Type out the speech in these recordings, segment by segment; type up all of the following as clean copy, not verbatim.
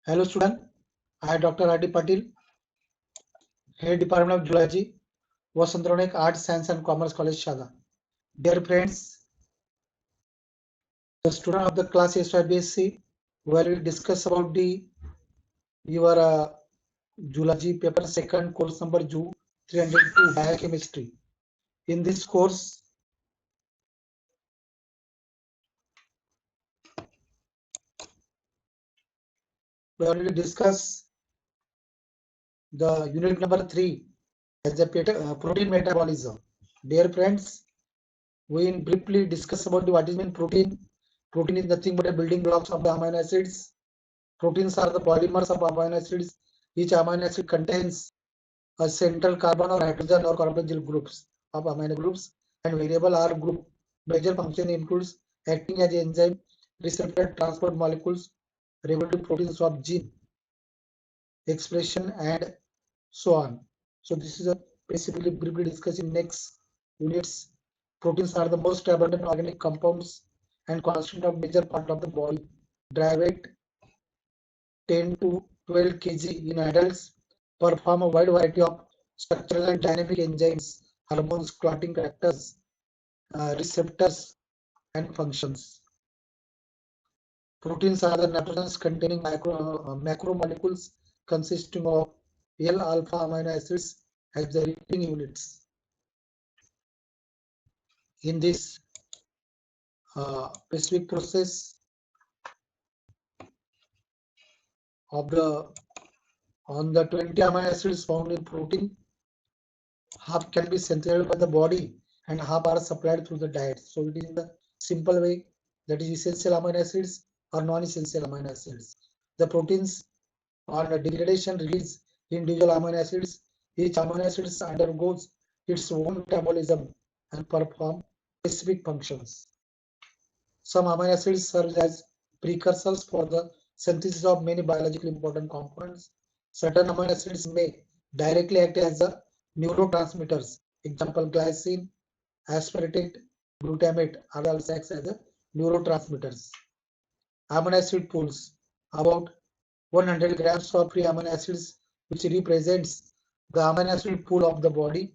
Hello student, I Dr. R.D. Patil, Head Department of Zoology, Vasanthronik Arts, Science and Commerce College, Shada. Dear friends, the student of the class SYBSC, where we discuss about the your Zoology paper second course number Zoo 302 Biochemistry. In this course, we already discuss the unit number 3 as a protein metabolism. Dear friends, we briefly discuss about what is mean protein. Protein is nothing but a building blocks of the amino acids. Proteins are the polymers of amino acids. Each amino acid contains a central carbon or hydrogen or carboxyl groups of amino groups, and variable R group. Major function includes acting as enzyme, receptor, transport molecules, regulating proteins of gene expression, and so on. So this is a basically briefly discussing next units. Proteins are the most abundant organic compounds and constitute of major part of the body. Dry weight 10 to 12 kg in adults, perform a wide variety of structural and dynamic enzymes, hormones, clotting factors, receptors, and functions. Proteins are the nitrogens containing macromolecules consisting of L-alpha amino acids as the repeating units. In this specific process of the on the 20 amino acids found in protein, half can be synthesized by the body and half are supplied through the diet. So it is in the simple way, that is essential amino acids or non-essential amino acids. The proteins on the degradation release individual amino acids. Each amino acid undergoes its own metabolism and perform specific functions. Some amino acids serve as precursors for the synthesis of many biologically important components. Certain amino acids may directly act as the neurotransmitters. Example, glycine, aspartate, glutamate are also acts as the neurotransmitters. Amino acid pools. About 100 grams of free amino acids, which represents the amino acid pool of the body.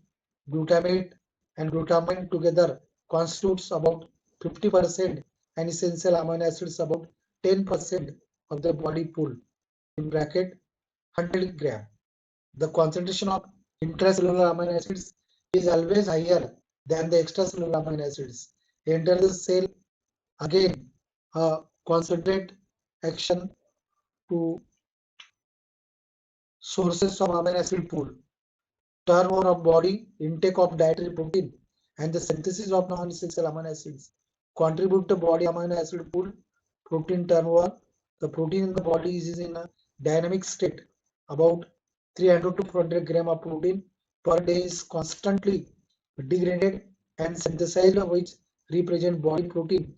Glutamate and glutamine together constitutes about 50% and essential amino acids about 10% of the body pool. In bracket 100 gram. The concentration of intracellular amino acids is always higher than the extracellular amino acids. Enter the cell, again a concentrate action to sources of amino acid pool, turnover of body, intake of dietary protein, and the synthesis of non-essential amino acids contribute to body amino acid pool, protein turnover. The protein in the body is in a dynamic state. About 300 to 400 gram of protein per day is constantly degraded and synthesized, which represent body protein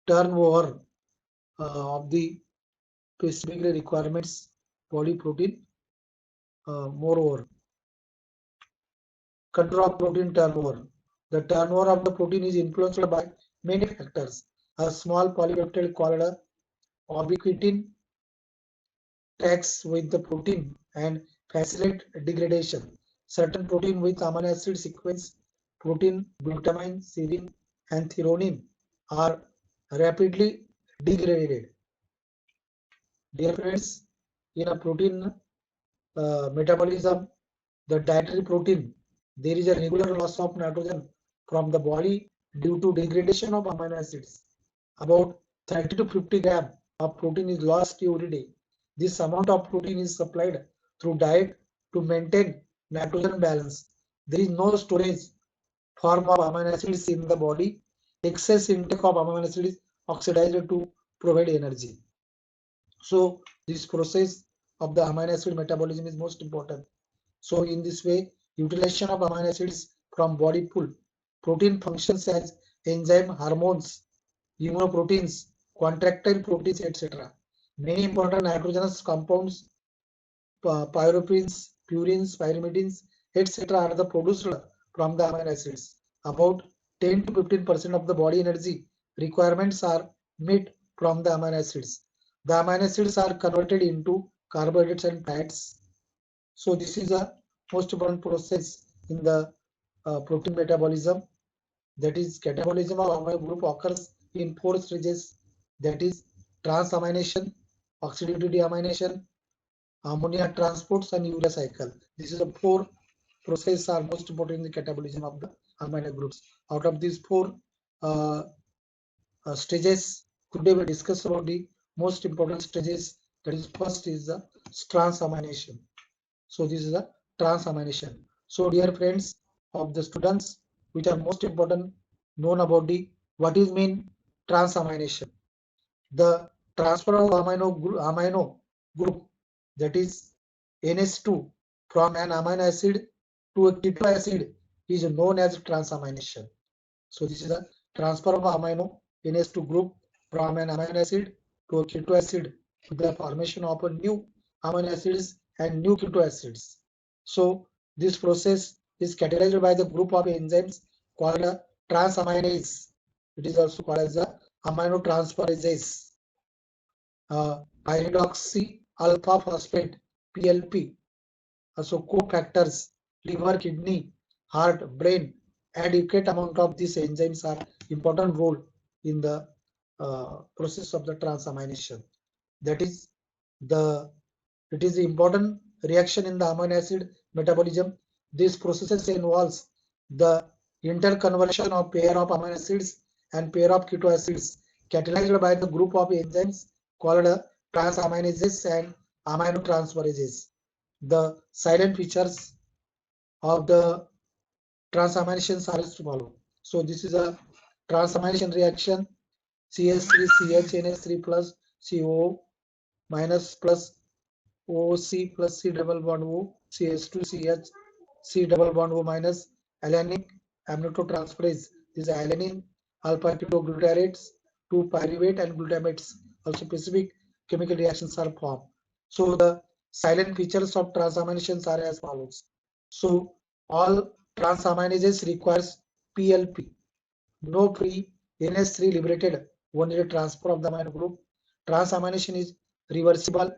turnover of the specific requirements body protein. Moreover, control of protein turnover. The turnover of the protein is influenced by many factors. A small polypeptide called ubiquitin tags with the protein and facilitate degradation. Certain protein with amino acid sequence, protein, glutamine, serine, and threonine are rapidly degraded. Dear friends, in a protein metabolism, the dietary protein, there is a regular loss of nitrogen from the body due to degradation of amino acids. About 30 to 50 gram of protein is lost every day. This amount of protein is supplied through diet to maintain nitrogen balance. There is no storage form of amino acids in the body. Excess intake of amino acids is oxidized to provide energy. So this process of the amino acid metabolism is most important. So in this way, utilization of amino acids from body pool, protein functions as enzyme, hormones, immunoproteins, contractile proteins, etc. Many important nitrogenous compounds, pyrophins, purines, pyrimidines, etc. are the produced from the amino acids. About 10 to 15% of the body energy requirements are met from the amino acids. The amino acids are converted into carbohydrates and fats. So this is a most important process in the protein metabolism. That is, catabolism of amino group occurs in four stages. That is transamination, oxidative deamination, ammonia transports, and urea cycle. This is the four processes are most important in the catabolism of the amino groups. Out of these four uh, stages, today we discuss about the most important stages. That is, first is the transamination. So this is the transamination. So dear friends of the students, which are most important known about the what is mean transamination. The transfer of amino group, that is NH2, from an amino acid to a keto acid is known as transamination. So this is the transfer of amino NH2 group from an amino acid to a keto acid with the formation of a new amino acids and new keto acids. So this process is catalyzed by the group of enzymes called a transaminase. It is also called as the aminotransferases. Pyridoxy alpha phosphate PLP. So cofactors, liver, kidney, heart, brain, adequate amount of these enzymes are important role in the process of the transamination. That is the it is the important reaction in the amino acid metabolism. This process involves the interconversion of pair of amino acids and pair of keto acids catalyzed by the group of enzymes called transaminases and aminotransferases. The silent features of the transaminations are as follow. So this is a transamination reaction: CH3 CHNH3 plus CO minus plus OC plus C double bond O CH2 CH C double bond O minus alanine aminotransferase. This is alanine alpha ketoglutarate to pyruvate and glutamates. Also specific chemical reactions are formed. So the silent features of transaminations are as follows. So all transaminases requires PLP. No free NH3 liberated, only the transfer of the amino group. Transamination is reversible.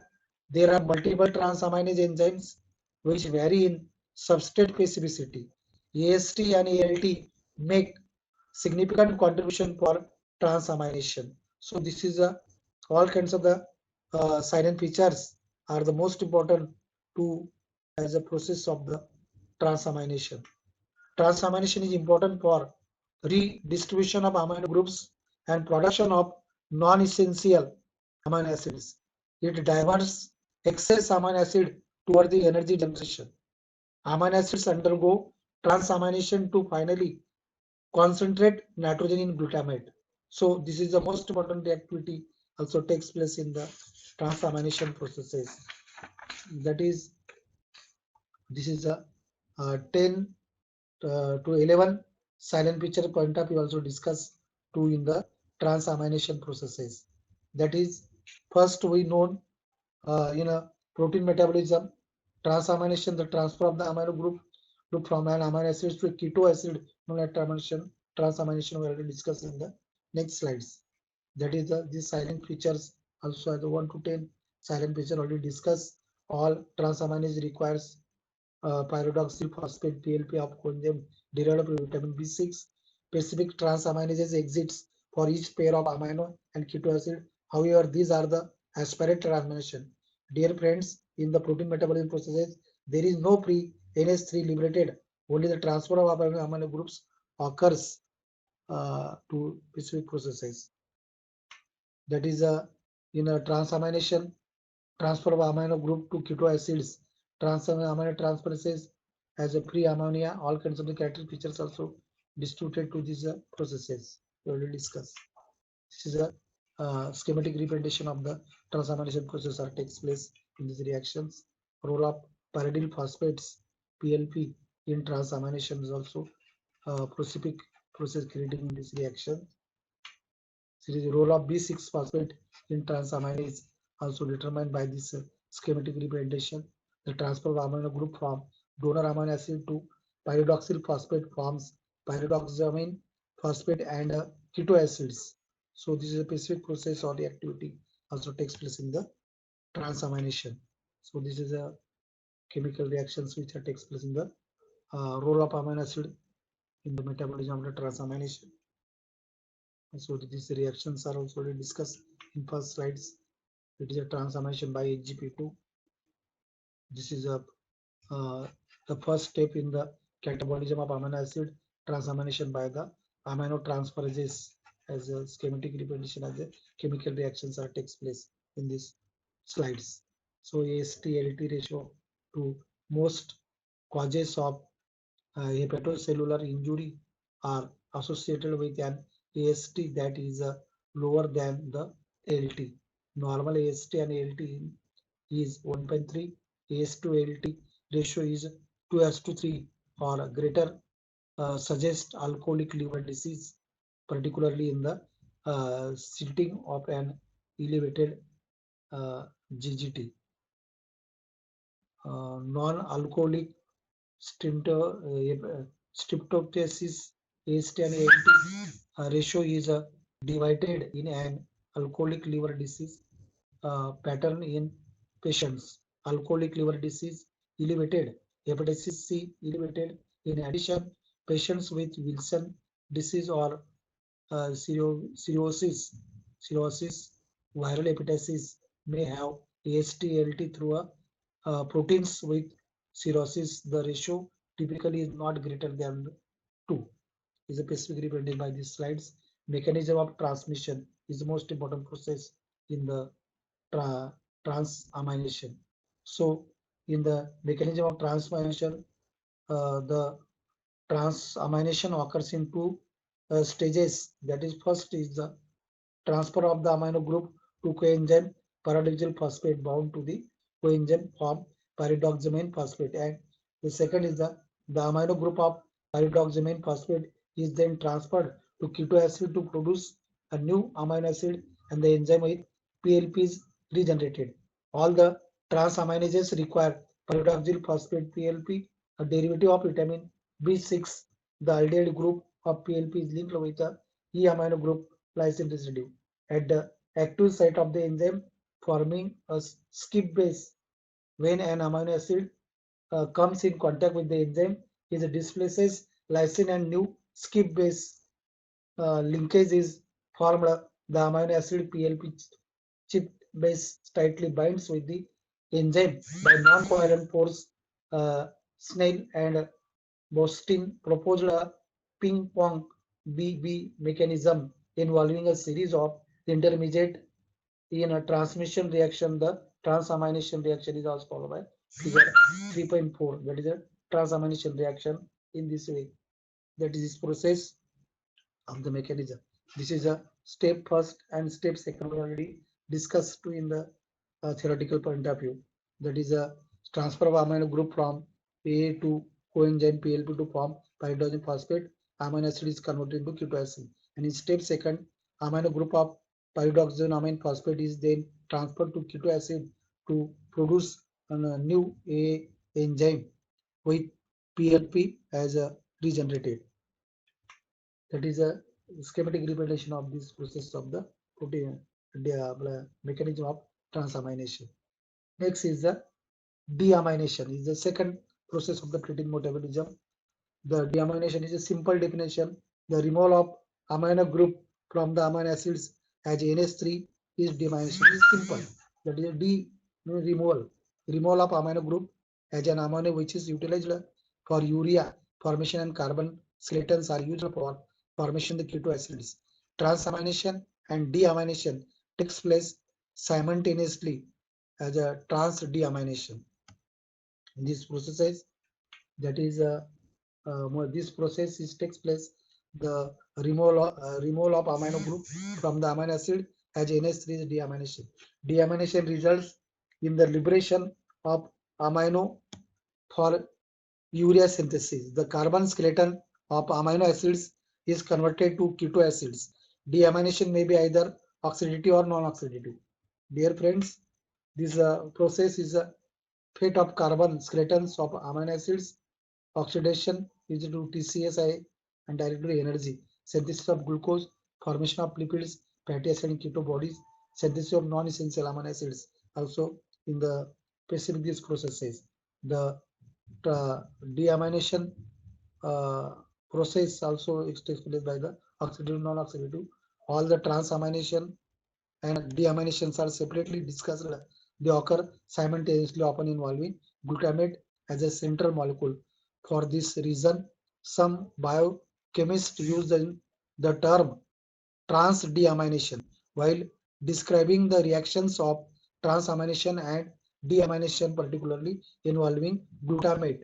There are multiple transaminase enzymes which vary in substrate specificity. AST and ALT make significant contribution for transamination. So this is all kinds of the silent features are the most important to as a process of the transamination. Transamination is important for redistribution of amino groups and production of non-essential amino acids. It diverts excess amino acid toward the energy generation. Amino acids undergo transamination to finally concentrate nitrogen in glutamate. So this is the most important activity also takes place in the transamination processes. That is, this is a 10 to 11 silent picture point of view also discuss two in the transamination processes. That is, first we know in a protein metabolism, transamination, the transfer of the amino group from an amino acid to a keto acid, known as transamination we already discussed in the next slides. That is the these silent features also as the 1 to 10 silent feature already discussed. All transaminase requires pyridoxal phosphate PLP of coenzyme derived from vitamin B6. Specific transaminases exits for each pair of amino and keto acid. However, these are the aspirate transamination. Dear friends, in the protein metabolism processes, there is no pre-NH3 liberated. Only the transfer of amino groups occurs to specific processes. That is in a transamination, transfer of amino group to keto acids, transfer amino transferases as a free ammonia, all kinds of the character features also distributed to these processes. We already discussed. This is a schematic representation of the transamination process that takes place in these reactions. Role of pyridyl phosphates PLP in transamination is also specific process creating in this reaction. The role of B6 phosphate in transaminase also determined by this schematic representation. The transfer of amino group from donor amino acid to pyridoxal phosphate forms pyridoxamine phosphate and keto acids. So this is a specific process or the activity also takes place in the transamination. So this is a chemical reactions which takes place in the role of amino acid in the metabolism of the transamination. So these reactions are also discussed in first slides. It is a transamination by HGP2. This is a the first step in the catabolism of amino acid, transamination by the aminotransferase, as a schematic representation as a chemical reactions are takes place in these slides. So AST-ALT ratio to most causes of hepatocellular injury are associated with an AST that is lower than the ALT. Normal AST and ALT is 1.3. AS to ALT ratio is 2:3 or greater, suggests alcoholic liver disease, particularly in the setting of an elevated GGT. Non-alcoholic streptococcus AST and ALT ratio is divided in an alcoholic liver disease pattern in patients. Alcoholic liver disease elevated, hepatitis C elevated. In addition, patients with Wilson disease or cirrhosis, viral hepatitis may have AST-ALT through proteins with cirrhosis. The ratio typically is not greater than 2. Is a specific represented by these slides. Mechanism of transmission is the most important process in the transamination. So in the mechanism of transamination, the transamination occurs in two stages. That is, first is the transfer of the amino group to coenzyme pyridoxal phosphate bound to the coenzyme form pyridoxamine phosphate, and the second is the amino group of pyridoxamine phosphate is then transferred to keto acid to produce a new amino acid, and the enzyme with PLP is regenerated. All the transaminases require pyridoxal phosphate PLP, a derivative of vitamin B6. The aldehyde group of PLP is linked with the E amino group lysine residue at the active site of the enzyme, forming a skip base. When an amino acid comes in contact with the enzyme, it displaces lysine and new skip base linkage is formed. The amino acid PLP chip base tightly binds with the enzyme by non-covalent force. Snell and Boston proposed a ping pong BB mechanism involving a series of intermediate in a transmission reaction. The transamination reaction is also followed by figure 3.4. That is a transamination reaction in this way. That is this process of the mechanism. This is a step first and step second already discussed in the theoretical point of view. That is a transfer of amino group from A to coenzyme PLP to form pyridoxine phosphate. Amino acid is converted into keto acid. And in step second, amino group of pyridoxine phosphate is then transferred to keto acid to produce a new A enzyme with PLP as a regenerated. That is a schematic representation of this process of the protein mechanism of transamination. Next is the deamination. Is the second process of the protein metabolism. The deamination is a simple definition. The removal of amino group from the amino acids as NH3 is deamination. It is simple. That is a D means removal of amino group as an amino which is utilized for urea formation, and carbon skeletons are used for formation of the keto acids. Transamination and deamination takes place simultaneously as a trans deamination. In this process, that is this process takes place the removal of amino group from the amino acid as NH3 is deamination. Deamination results in the liberation of amino for urea synthesis. The carbon skeleton of amino acids is converted to keto acids. Deamination may be either oxidative or non-oxidative. Dear friends, this process is a fate of carbon skeletons of amino acids. Oxidation is due to TCSI and directly energy, synthesis of glucose, formation of lipids, fatty acid and keto bodies. synthesis of non-essential amino acids also in the specific these processes. The deamination uh, process also is takes place by the oxidative non-oxidative. All the transamination and deaminations are separately discussed. They occur simultaneously, often involving glutamate as a central molecule. For this reason, some biochemists use the term trans-deamination while describing the reactions of transamination and deamination, particularly involving glutamate.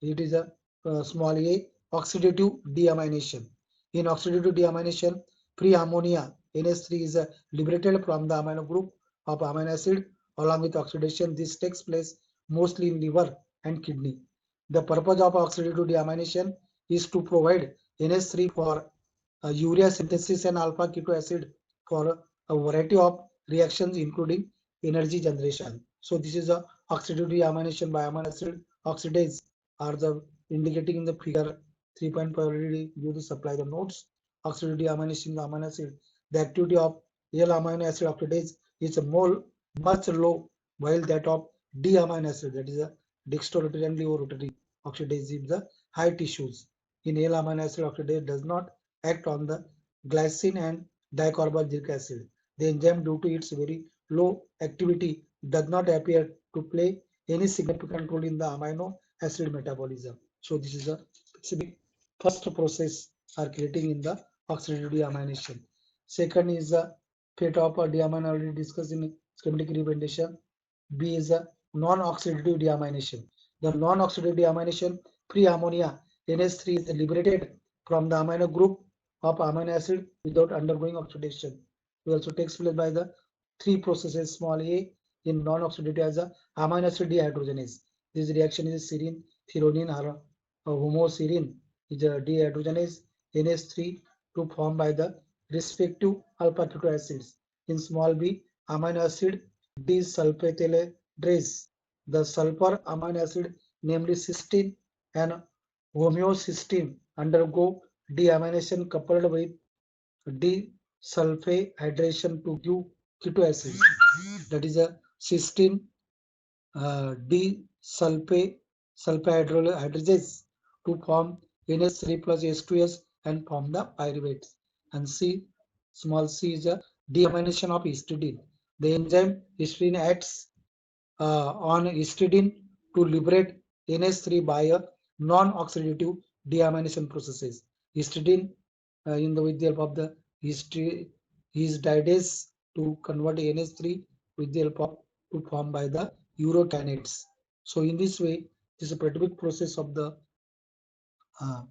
It is a small a oxidative deamination. In oxidative deamination, free ammonia NH3 is liberated from the amino group of amino acid along with oxidation. This takes place mostly in liver and kidney. The purpose of oxidative deamination is to provide NH3 for urea synthesis and alpha keto acid for a variety of reactions including energy generation. So this is a oxidative deamination by amino acid oxidase are the indicating in the figure 3.5 already you to supply the notes. Oxidative deamination the amino acid. The activity of L amino acid oxidase is a more much low while that of D amino acid that is a dextrorotary and levorotary oxidase is the high tissues. In L amino acid oxidase does not act on the glycine and dicarboxylic acid. The enzyme due to its very low activity does not appear to play any significant role in the amino acid metabolism. So this is a specific first process are creating in the oxidative deamination. Second is the fate of a deamine already discussed in schematic representation. B is a non-oxidative deamination. The non-oxidative deamination free ammonia NH3 is liberated from the amino group of amino acid without undergoing oxidation. It also takes place by the three processes small a in non-oxidative as a amino acid dehydrogenase. This reaction is serine, threonine, or homoserine is a dehydrogenase NH3 to form by the respective alpha keto acids. In small b, amino acid desulfatylase. The sulfur amino acid, namely cysteine and homocysteine, undergo deamination coupled with desulfahydration to give keto acid. That is a cysteine desulfahydrolase to form NH3 plus H2S and form the pyruvates. And C, small c is a deamination of histidine. The enzyme histidine acts on histidine to liberate NH3 by a non-oxidative deamination processes. Histidine in the with the help of the histidase to convert NH3 with the help of to form by the urokinases. So in this way, this is a pretty big process of the uh,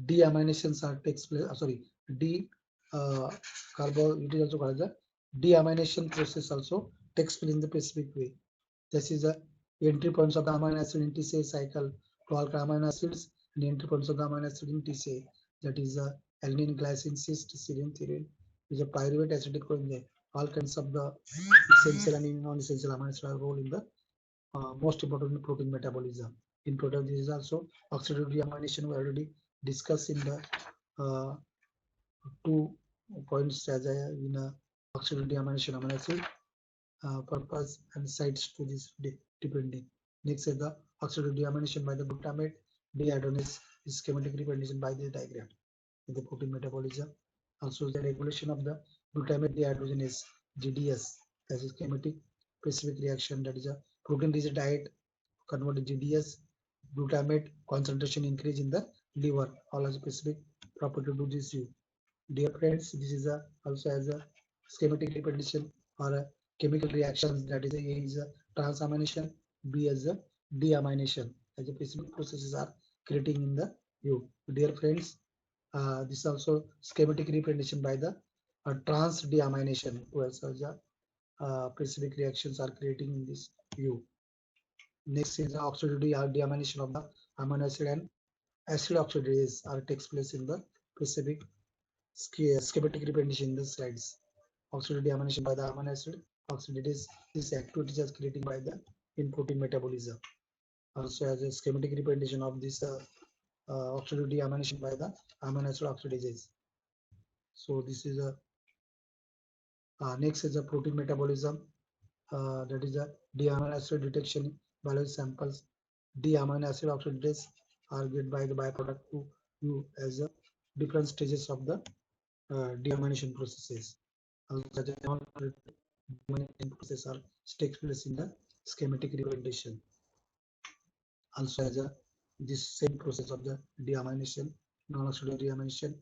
deaminations are takes place. Sorry, D carbo. It is also called the deamination process also takes place in the specific way. This is the entry points of the amino acid in TCA cycle to all amino acids and entry points of the amino acid in TCA. That is the alanine, glycine, cyst, serine, threonine is a pyruvate acidic coenzyme. All kinds of the essential and non-essential amino acids role in the most important protein metabolism. In protein, this is also oxidative deamination. We already discussed in the 2 points as in oxidative deamination amino acid purpose and sites to this depending. Next is the oxidative deamination by the glutamate dehydrogenase is schematic representation by this diagram in the protein metabolism. Also the regulation of the glutamate dehydrogenase GDS as a schematic specific reaction that is a protein rich diet converted GDS glutamate concentration increase in the liver. All are specific property to this you. Dear friends, this is a also as a schematic representation or a chemical reactions that is a transamination, B as a deamination as a specific processes are creating in the you. Dear friends, this is also schematic representation by the trans deamination where such a specific reactions are creating in this U. Next is the oxidative deamination of the amino acid and acid oxidase are takes place in the specific schematic representation in the slides. Oxidative deamination by the amino acid oxidase this activity is creating by the in protein metabolism. Also as a schematic representation of this oxidative deamination by the amino acid oxidases. So this is a Next is the protein metabolism. That is the D-amino acid detection biology samples. D-amino acid oxidase are get by the byproduct to you as a different stages of the deamination processes. Also, the deamination process are takes place in the schematic representation. Also, as a this same process of the deamination, non-oxidative deamination,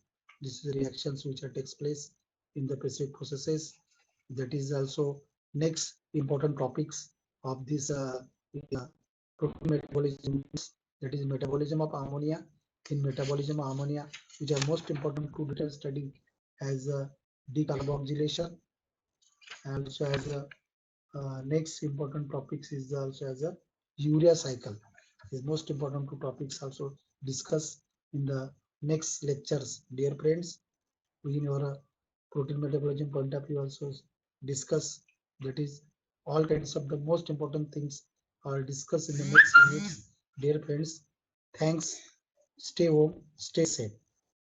this is the reactions which are takes place in the specific processes. That is also next important topics of this protein metabolism. That is metabolism of ammonia. In metabolism of ammonia, which are most important to detail study as decarboxylation, and also as a next important topics is also as a urea cycle. Is most important two topics also discuss in the next lectures, dear friends. In your protein metabolism point of view also discuss, that is all kinds of the most important things are discussed in the next units, dear friends. Thanks. Stay home, stay safe.